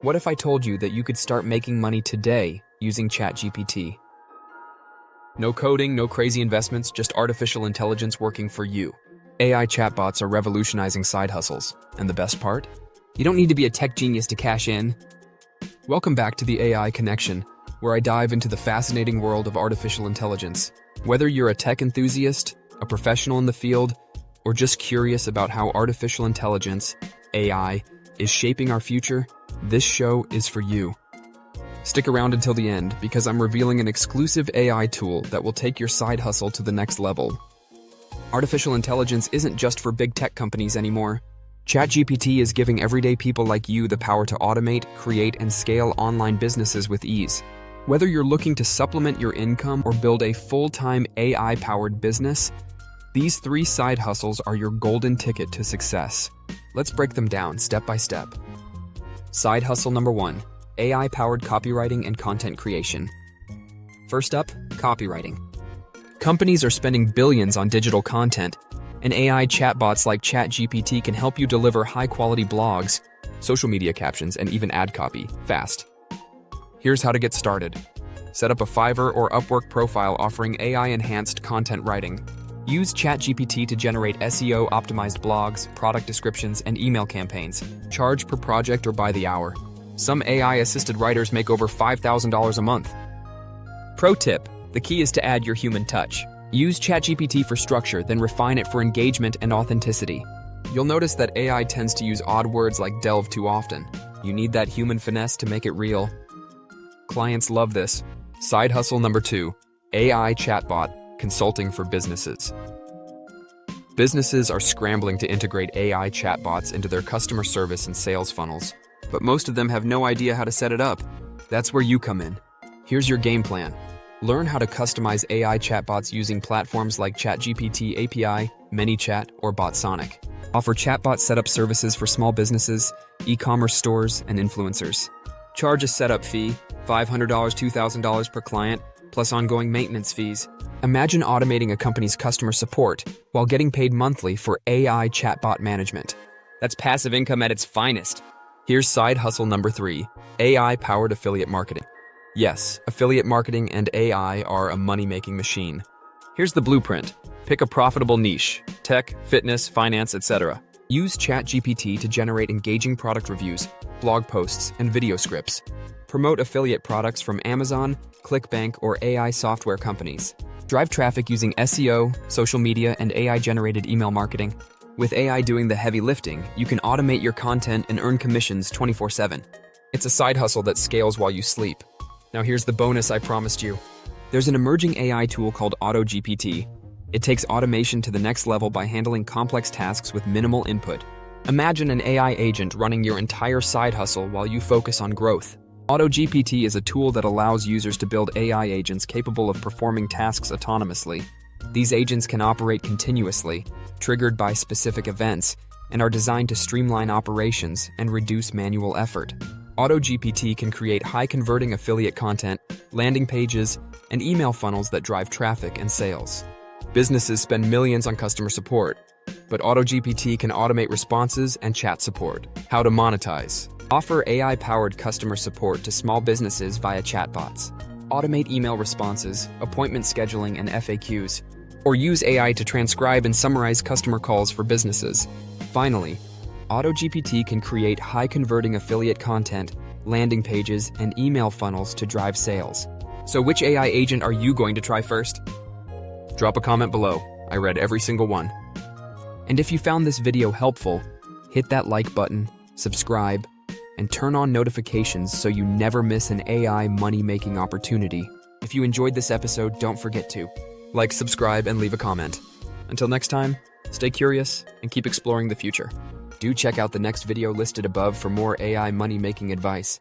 What if I told you that you could start making money today using ChatGPT? No coding, no crazy investments, just artificial intelligence working for you. AI chatbots are revolutionizing side hustles. And the best part? You don't need to be a tech genius to cash in. Welcome back to the AI Connection, where I dive into the fascinating world of artificial intelligence. Whether you're a tech enthusiast, a professional in the field, or just curious about how artificial intelligence, AI, is shaping our future, this show is for you. Stick around until the end because I'm revealing an exclusive AI tool that will take your side hustle to the next level. Artificial intelligence isn't just for big tech companies anymore. ChatGPT is giving everyday people like you the power to automate, create, and scale online businesses with ease. Whether you're looking to supplement your income or build a full-time AI-powered business, these 3 side hustles are your golden ticket to success. Let's break them down step by step. Side hustle number 1. AI-powered copywriting and content creation. First up, copywriting. Companies are spending billions on digital content, and AI chatbots like ChatGPT can help you deliver high-quality blogs, social media captions, and even ad copy fast. Here's how to get started. Set up a Fiverr or Upwork profile offering AI-enhanced content writing. Use ChatGPT to generate SEO-optimized blogs, product descriptions, and email campaigns. Charge per project or by the hour. Some AI-assisted writers make over $5,000 a month. Pro tip: the key is to add your human touch. Use ChatGPT for structure, then refine it for engagement and authenticity. You'll notice that AI tends to use odd words like delve too often. You need that human finesse to make it real. Clients love this. Side hustle number 2, AI chatbot consulting for businesses. Businesses are scrambling to integrate AI chatbots into their customer service and sales funnels, but most of them have no idea how to set it up. That's where you come in. Here's your game plan. Learn how to customize AI chatbots using platforms like ChatGPT API, ManyChat, or BotSonic. Offer chatbot setup services for small businesses, e-commerce stores, and influencers. Charge a setup fee, $500, $2,000 per client, plus ongoing maintenance fees. Imagine automating a company's customer support while getting paid monthly for AI chatbot management. That's passive income at its finest. Here's side hustle number 3, AI-powered affiliate marketing. Yes, affiliate marketing and AI are a money-making machine. Here's the blueprint. Pick a profitable niche: tech, fitness, finance, etc. Use ChatGPT to generate engaging product reviews, blog posts, and video scripts. Promote affiliate products from Amazon, ClickBank, or AI software companies. Drive traffic using SEO, social media, and AI-generated email marketing. With AI doing the heavy lifting, you can automate your content and earn commissions 24/7. It's a side hustle that scales while you sleep. Now here's the bonus I promised you. There's an emerging AI tool called AutoGPT. It takes automation to the next level by handling complex tasks with minimal input. Imagine an AI agent running your entire side hustle while you focus on growth. AutoGPT is a tool that allows users to build AI agents capable of performing tasks autonomously. These agents can operate continuously, triggered by specific events, and are designed to streamline operations and reduce manual effort. AutoGPT can create high-converting affiliate content, landing pages, and email funnels that drive traffic and sales. Businesses spend millions on customer support, but AutoGPT can automate responses and chat support. How to monetize. Offer AI-powered customer support to small businesses via chatbots. Automate email responses, appointment scheduling, and FAQs. Or use AI to transcribe and summarize customer calls for businesses. Finally, AutoGPT can create high-converting affiliate content, landing pages, and email funnels to drive sales. So which AI agent are you going to try first? Drop a comment below. I read every single one. And if you found this video helpful, hit that like button, subscribe, and turn on notifications so you never miss an AI money-making opportunity. If you enjoyed this episode, don't forget to like, subscribe, and leave a comment. Until next time, stay curious and keep exploring the future. Do check out the next video listed above for more AI money-making advice.